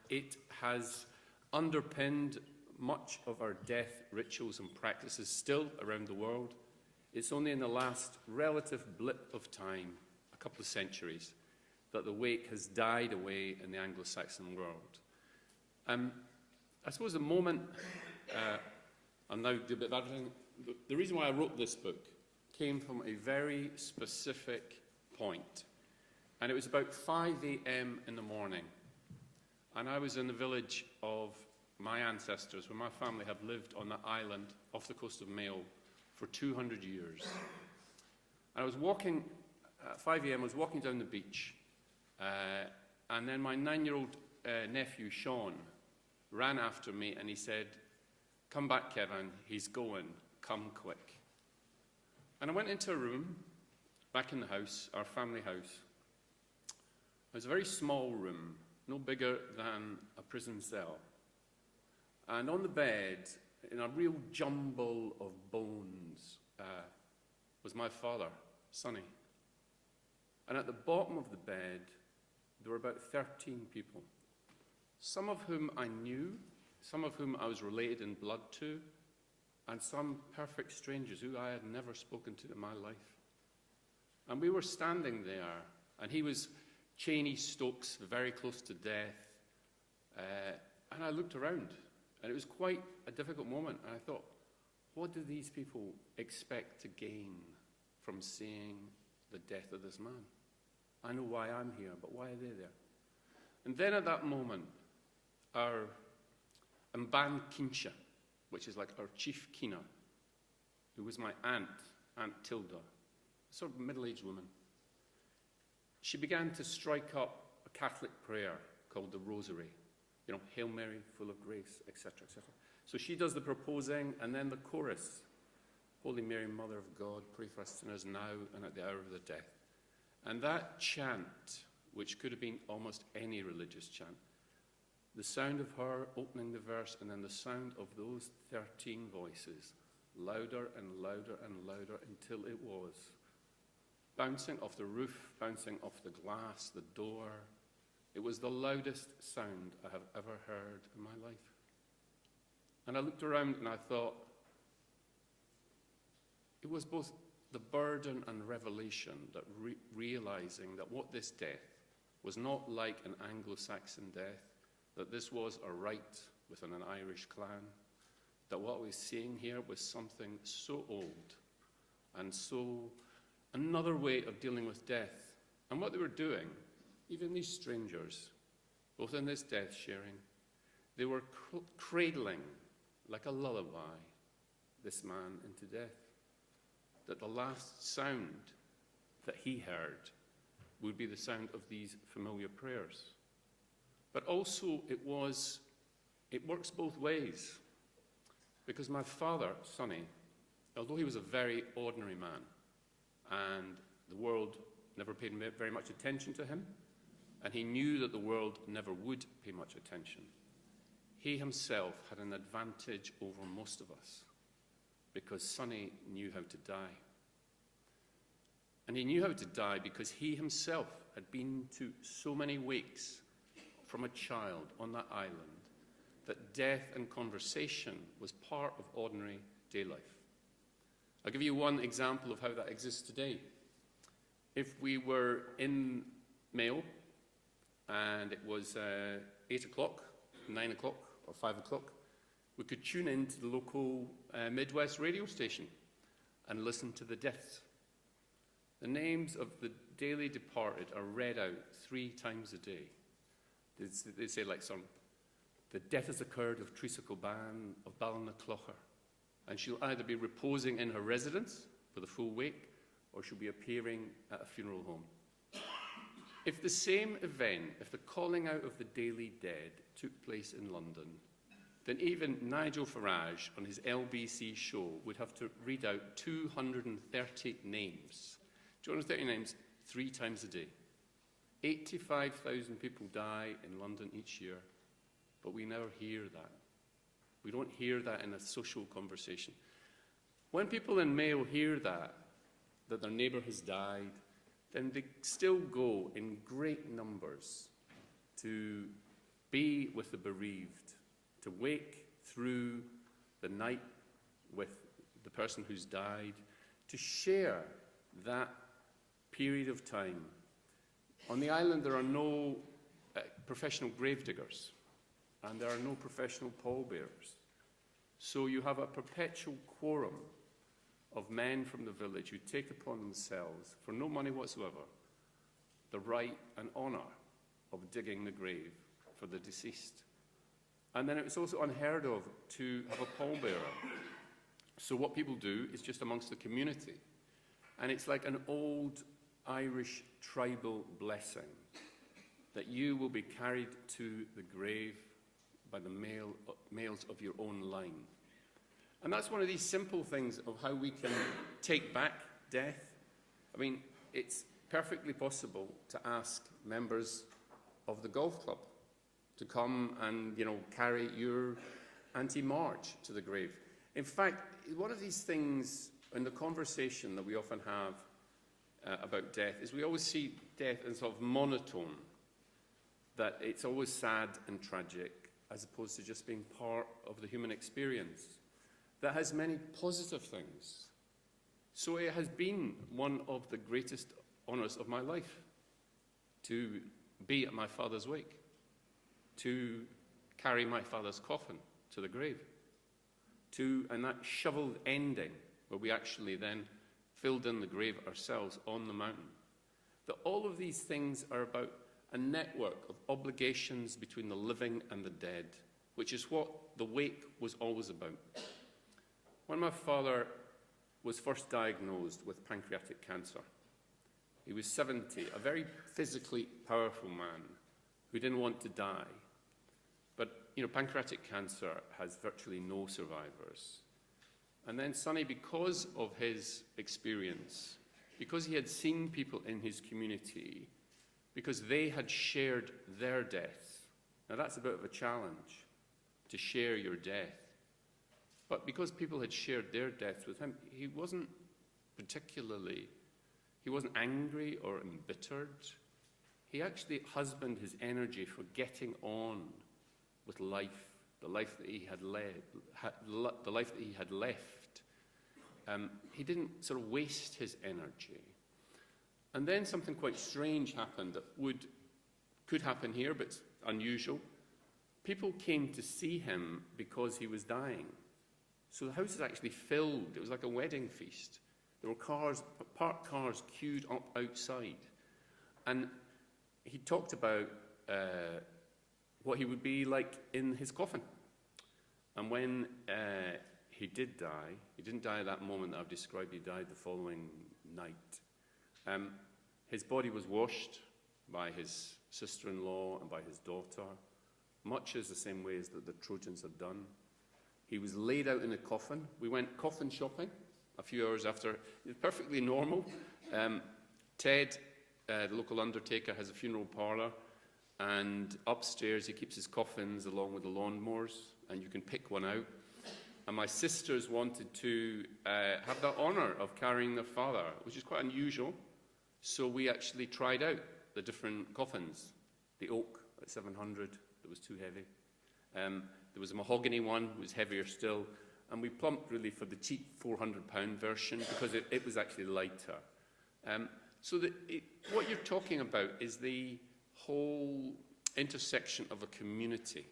It has underpinned much of our death rituals and practices still around the world. It's only in the last relative blip of time, a couple of centuries, that the wake has died away in the Anglo-Saxon world. I suppose the moment, I'll now do a bit of advertising. The reason why I wrote this book came from a very specific point. And it was about 5 a.m. in the morning. And I was in the village of my ancestors, where my family have lived on that island off the coast of Mayo for 200 years. And I was walking, at 5 a.m., I was walking down the beach. And then my 9-year-old nephew, Sean, ran after me and he said, "Come back, Kevin, he's going, come quick." And I went into a room, back in the house, our family house. It was a very small room, no bigger than a prison cell. And on the bed, in a real jumble of bones, was my father, Sonny. And at the bottom of the bed, there were about 13 people, some of whom I knew, some of whom I was related in blood to, and some perfect strangers who I had never spoken to in my life. And we were standing there, and he was Cheney Stokes, very close to death. And I looked around, and it was quite a difficult moment. And I thought, what do these people expect to gain from seeing the death of this man? I know why I'm here, but why are they there? And then at that moment, our Mban Kincha, which is like our chief keener, who was my aunt, Aunt Tilda, a sort of middle-aged woman, she began to strike up a Catholic prayer called the Rosary. You know, Hail Mary, full of grace, etc., etc. So she does the proposing, and then the chorus, Holy Mary, Mother of God, pray for us sinners now and at the hour of the death. And that chant, which could have been almost any religious chant, the sound of her opening the verse and then the sound of those 13 voices, louder and louder and louder until it was bouncing off the roof, bouncing off the glass, the door. It was the loudest sound I have ever heard in my life. And I looked around and I thought, it was both the burden and revelation that realizing that what this death was not like an Anglo-Saxon death, that this was a rite within an Irish clan, that what we was seeing here was something so old and so another way of dealing with death. And what they were doing, even these strangers, both in this death sharing, they were cradling like a lullaby this man into death. That the last sound that he heard would be the sound of these familiar prayers. But also it works both ways. Because my father, Sonny, although he was a very ordinary man, and the world never paid very much attention to him, and he knew that the world never would pay much attention, he himself had an advantage over most of us, because Sonny knew how to die. And he knew how to die because he himself had been to so many wakes from a child on that island that death and conversation was part of ordinary day life. I'll give you one example of how that exists today. If we were in Mayo and it was 8 o'clock, 9 o'clock, or 5 o'clock, we could tune in to the local Midwest radio station and listen to the deaths. The names of the daily departed are read out 3 times a day. They say like the death has occurred of Teresa Coban of Ballynaclocher, and she'll either be reposing in her residence for the full wake, or she'll be appearing at a funeral home. If the same event, if the calling out of the daily dead took place in London, then even Nigel Farage on his LBC show would have to read out 230 names. 230 names 3 times a day. 85,000 people die in London each year, but we never hear that. We don't hear that in a social conversation. When people in Mayo hear that their neighbour has died, then they still go in great numbers to be with the bereaved, to wake through the night with the person who's died, to share that period of time. On the island, there are no professional gravediggers, and there are no professional pallbearers. So you have a perpetual quorum of men from the village who take upon themselves, for no money whatsoever, the right and honour of digging the grave for the deceased. And then it was also unheard of to have a pallbearer. So what people do is just amongst the community. And it's like an old Irish tribal blessing that you will be carried to the grave by the males of your own line. And that's one of these simple things of how we can take back death. I mean, it's perfectly possible to ask members of the golf club to come and, carry your Auntie Marge to the grave. In fact, one of these things in the conversation that we often have about death is we always see death as sort of monotone, that it's always sad and tragic, as opposed to just being part of the human experience that has many positive things. So it has been one of the greatest honours of my life to be at my father's wake, to carry my father's coffin to the grave, and that shoveled ending where we actually then filled in the grave ourselves on the mountain. That all of these things are about a network of obligations between the living and the dead, which is what the wake was always about. When my father was first diagnosed with pancreatic cancer, he was 70, a very physically powerful man who didn't want to die. But, pancreatic cancer has virtually no survivors. And then Sonny, because of his experience, because he had seen people in his community, because they had shared their death. Now that's a bit of a challenge, to share your death. But because people had shared their death with him, he wasn't angry or embittered. He actually husbanded his energy for getting on with life, the life that he had the life that he had left. He didn't sort of waste his energy. And then something quite strange happened that could happen here, but it's unusual. People came to see him because he was dying. So the house is actually filled. It was like a wedding feast. There were parked cars queued up outside. And he talked about what he would be like in his coffin. And when he did die, he didn't die at that moment that I've described, he died the following night. His body was washed by his sister-in-law and by his daughter, much as the same way as that the Trojans had done. He was laid out in a coffin. We went coffin shopping a few hours after. It was perfectly normal. Ted, the local undertaker, has a funeral parlour, and upstairs he keeps his coffins along with the lawnmowers, and you can pick one out. And my sisters wanted to have the honour of carrying their father, which is quite unusual. So we actually tried out the different coffins. The oak at 700, that was too heavy. There was a mahogany one, which was heavier still. And we plumped really for the cheap £400 version because it was actually lighter. What you're talking about is the whole intersection of a community.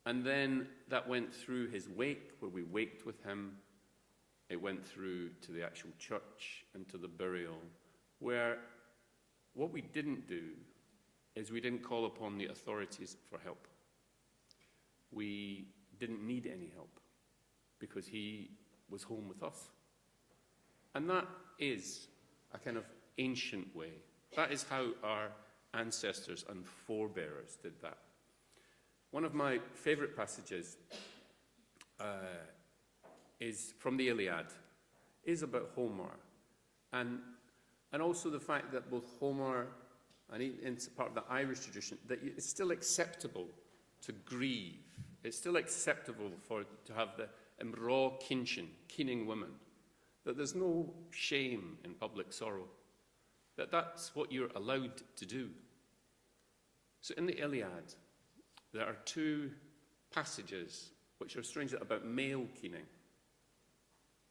And then that went through his wake, where we waked with him. It went through to the actual church and to the burial, where what we didn't do is we didn't call upon the authorities for help. We didn't need any help because he was home with us. And that is a kind of ancient way. That is how our ancestors and forebearers did that. One of my favourite passages is from the Iliad, is about Homer, and also the fact that both Homer and it's part of the Irish tradition, that it's still acceptable to grieve. It's still acceptable to have the raw keening women, that there's no shame in public sorrow, that's what you're allowed to do. So in the Iliad, there are two passages which are strange about male keening.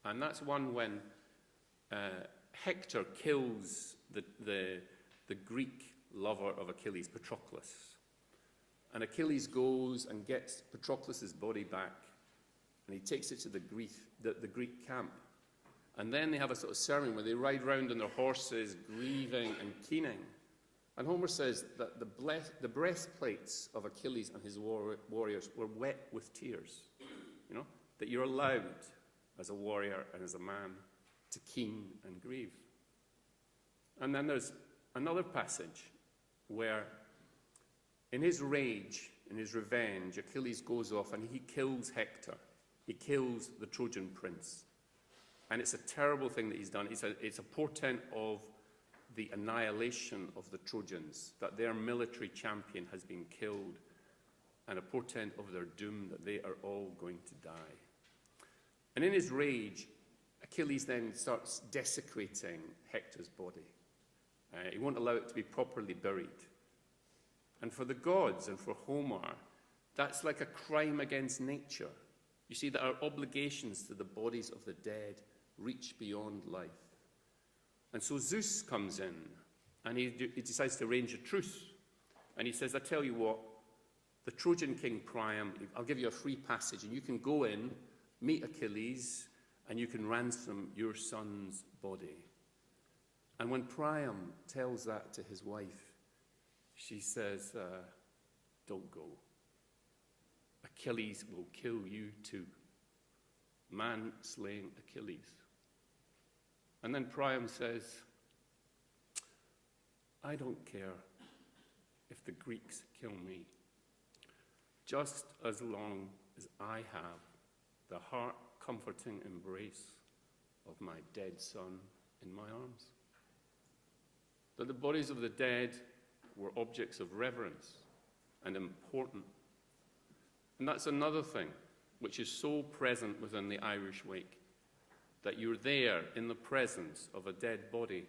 And that's one when Hector kills the Greek lover of Achilles, Patroclus. And Achilles goes and gets Patroclus' body back, and he takes it to the Greek camp. And then they have a sort of ceremony where they ride round on their horses, grieving and keening. And Homer says that the breastplates of Achilles and his warriors were wet with tears. You know, that you're allowed as a warrior and as a man to keen and grieve. And then there's another passage where in his rage, in his revenge, Achilles goes off and he kills Hector. He kills the Trojan prince. And it's a terrible thing that he's done. It's a portent of the annihilation of the Trojans, that their military champion has been killed, and a portent of their doom, that they are all going to die. And in his rage, Achilles then starts desecrating Hector's body. He won't allow it to be properly buried. And for the gods and for Homer, that's like a crime against nature. You see that our obligations to the bodies of the dead reach beyond life. And so Zeus comes in, and he decides to arrange a truce. And he says, I tell you what, the Trojan king Priam, I'll give you a free passage, and you can go in, meet Achilles, and you can ransom your son's body. And when Priam tells that to his wife, she says, don't go. Achilles will kill you too. Man slaying Achilles. And then Priam says, I don't care if the Greeks kill me, just as long as I have the heart-comforting embrace of my dead son in my arms. That the bodies of the dead were objects of reverence and important. And that's another thing which is so present within the Irish wake, that you're there in the presence of a dead body,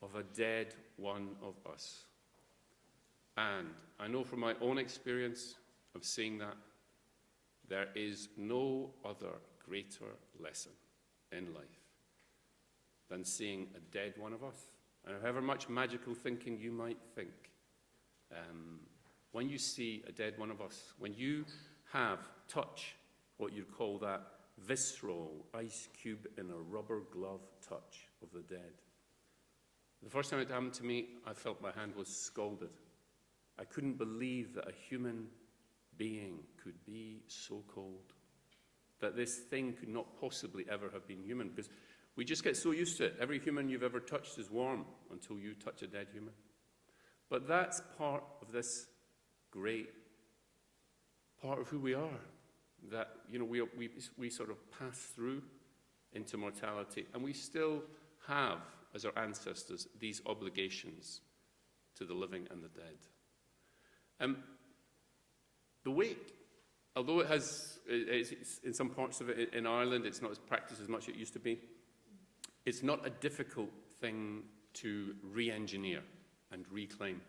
of a dead one of us. And I know from my own experience of seeing that, there is no other greater lesson in life than seeing a dead one of us. And however much magical thinking you might think, when you see a dead one of us, when you touch what you'd call that visceral ice cube in a rubber glove touch of the dead. The first time it happened to me, I felt my hand was scalded. I couldn't believe that a human being could be so cold, that this thing could not possibly ever have been human, because we just get so used to it. Every human you've ever touched is warm until you touch a dead human. But that's part of this great part of who we are, that, you know, we sort of pass through into mortality, and we still have, as our ancestors, these obligations to the living and the dead. The wake, although it's in some parts of it in Ireland, it's not as practiced as much as it used to be, it's not a difficult thing to re-engineer and reclaim.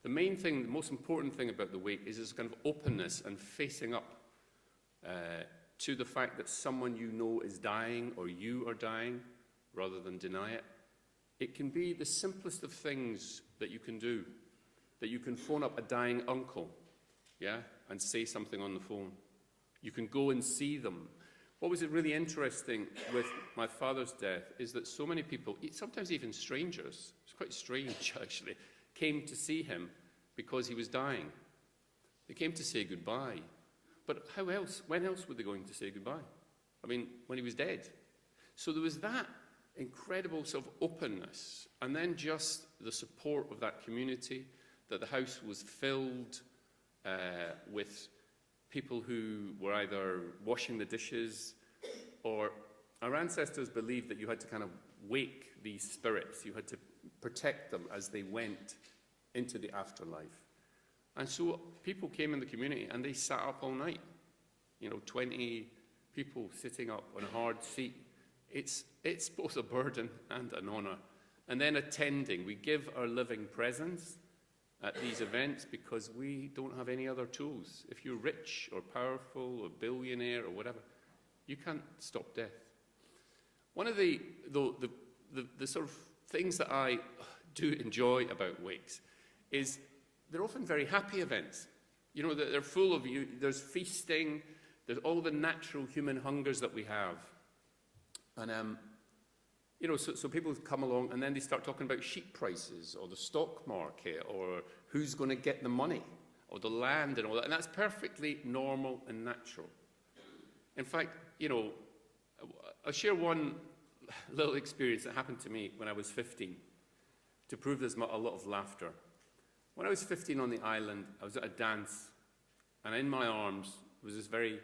The main thing, the most important thing about the wake is this kind of openness and facing up to the fact that someone you know is dying, or you are dying, rather than deny it. It can be the simplest of things that you can do, that you can phone up a dying uncle, yeah, and say something on the phone. You can go and see them. What was really interesting with my father's death is that so many people, sometimes even strangers, it's quite strange actually, came to see him because he was dying. They came to say goodbye. But how else? When else were they going to say goodbye? I mean, when he was dead. So there was that incredible sort of openness, and then just the support of that community, that the house was filled with people who were either washing the dishes, or our ancestors believed that you had to kind of wake these spirits. You had to protect them as they went into the afterlife. And so people came in the community and they sat up all night. 20 people sitting up on a hard seat. It's both a burden and an honor. And then attending. We give our living presence, at these events because we don't have any other tools. If you're rich or powerful or billionaire or whatever, you can't stop death. One of the sort of things that I do enjoy about wakes is they're often very happy events. You know, they're full of you. There's feasting. There's all the natural human hungers that we have. And, you know, so people come along and then they start talking about sheep prices or the stock market or who's going to get the money or the land and all that. And that's perfectly normal and natural. In fact, you know, I'll share one little experience that happened to me when I was 15 to prove there's a lot of laughter. When I was 15 on the island, I was at a dance, and in my arms was this very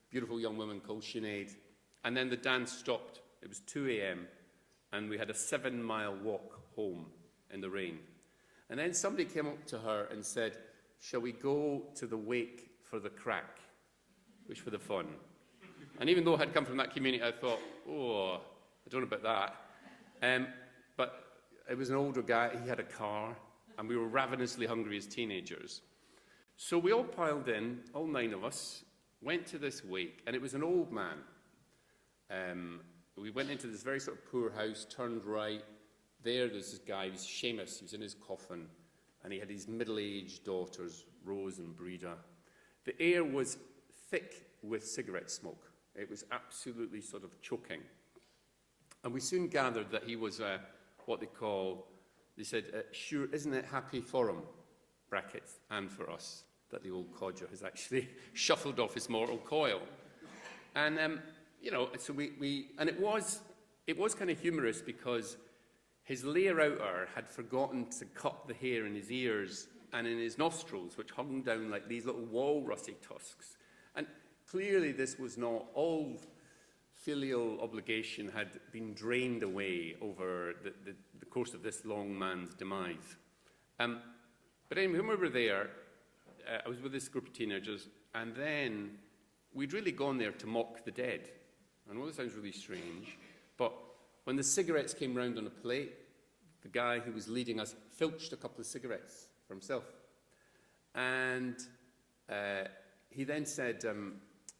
beautiful young woman called Sinead. And then the dance stopped. It was 2 a.m., and we had a 7-mile walk home in the rain. And then somebody came up to her and said, "Shall we go to the wake for the crack?" Which for the fun. And even though I had come from that community, I thought, oh, I don't know about that. But it was an older guy, he had a car, and we were ravenously hungry as teenagers. So we all piled in, all 9 of us, went to this wake, and it was an old man. We went into this very sort of poor house, turned right. There's this guy, he was Seamus, he was in his coffin, and he had his middle-aged daughters, Rose and Breda. The air was thick with cigarette smoke. It was absolutely sort of choking. And we soon gathered that he was what they said, sure, isn't it happy for him, brackets, and for us, that the old codger has actually shuffled off his mortal coil. And, you know, so and it was kind of humorous because his layer-outer had forgotten to cut the hair in his ears and in his nostrils, which hung down like these little walrusy tusks. And clearly this was not all filial obligation had been drained away over the course of this long man's demise. But anyway, when we were there, I was with this group of teenagers, and then we'd really gone there to mock the dead. I know this sounds really strange, but when the cigarettes came round on a plate, the guy who was leading us filched a couple of cigarettes for himself. And he then said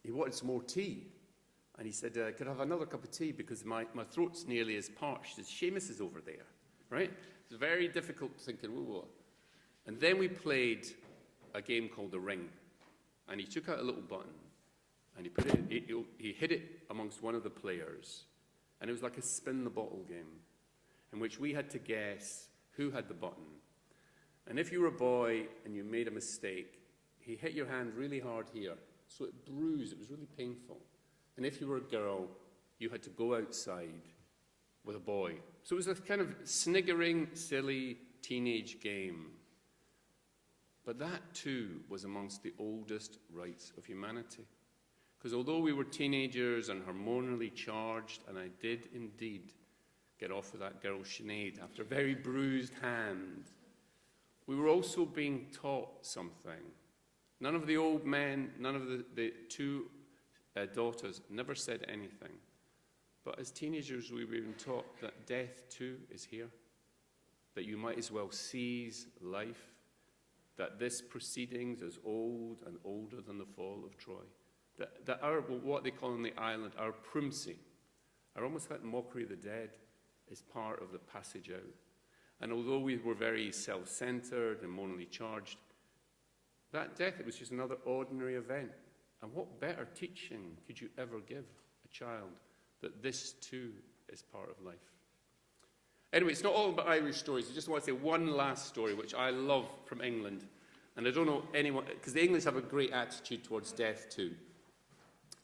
he wanted some more tea. And he said, could I have another cup of tea because my throat's nearly as parched as Seamus is over there, right? It's very difficult thinking, whoa. And then we played a game called The Ring. And he took out a little button and he hid it amongst one of the players. And it was like a spin the bottle game in which we had to guess who had the button. And if you were a boy and you made a mistake, he hit your hand really hard here. So it bruised, it was really painful. And if you were a girl, you had to go outside with a boy. So it was a kind of sniggering, silly teenage game. But that too was amongst the oldest rights of humanity. Because although we were teenagers and hormonally charged, and I did indeed get off with that girl Sinead after a very bruised hand, we were also being taught something. None of the old men, none of the 2 daughters never said anything. But as teenagers, we were being taught that death too is here, that you might as well seize life, that this proceedings is old and older than the fall of Troy, that our, what they call on the island, our primacy, our almost like mockery of the dead, is part of the passage out. And although we were very self-centered and morally charged, that death, it was just another ordinary event. And what better teaching could you ever give a child that this too is part of life? Anyway, it's not all about Irish stories. I just want to say one last story, which I love from England. And I don't know anyone, because the English have a great attitude towards death too.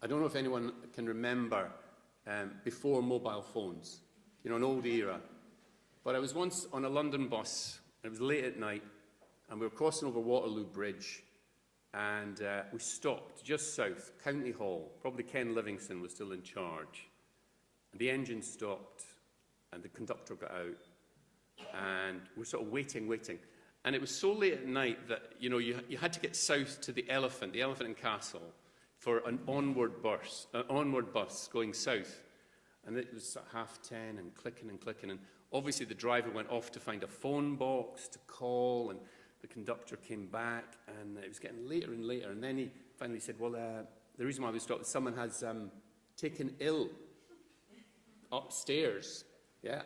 I don't know if anyone can remember before mobile phones, you know, an old era. But I was once on a London bus, and it was late at night, and we were crossing over Waterloo Bridge, and we stopped just south, County Hall. Probably Ken Livingstone was still in charge. And the engine stopped, and the conductor got out, and we're sort of waiting. And it was so late at night that, you know, you had to get south to the Elephant and Castle, for an onward bus going south. And it was 10:30 and clicking. And obviously the driver went off to find a phone box to call, and the conductor came back, and it was getting later and later. And then he finally said, well, the reason why we stopped is someone has taken ill upstairs. Yeah.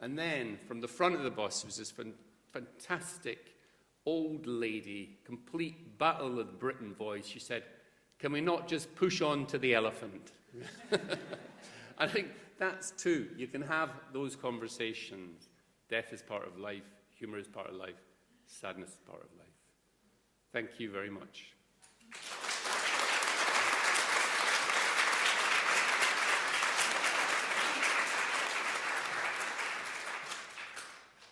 And then from the front of the bus was this fantastic old lady, complete Battle of Britain voice. She said, can we not just push on to the elephant? I think that's too. You can have those conversations. Death is part of life. Humor is part of life. Sadness is part of life. Thank you very much.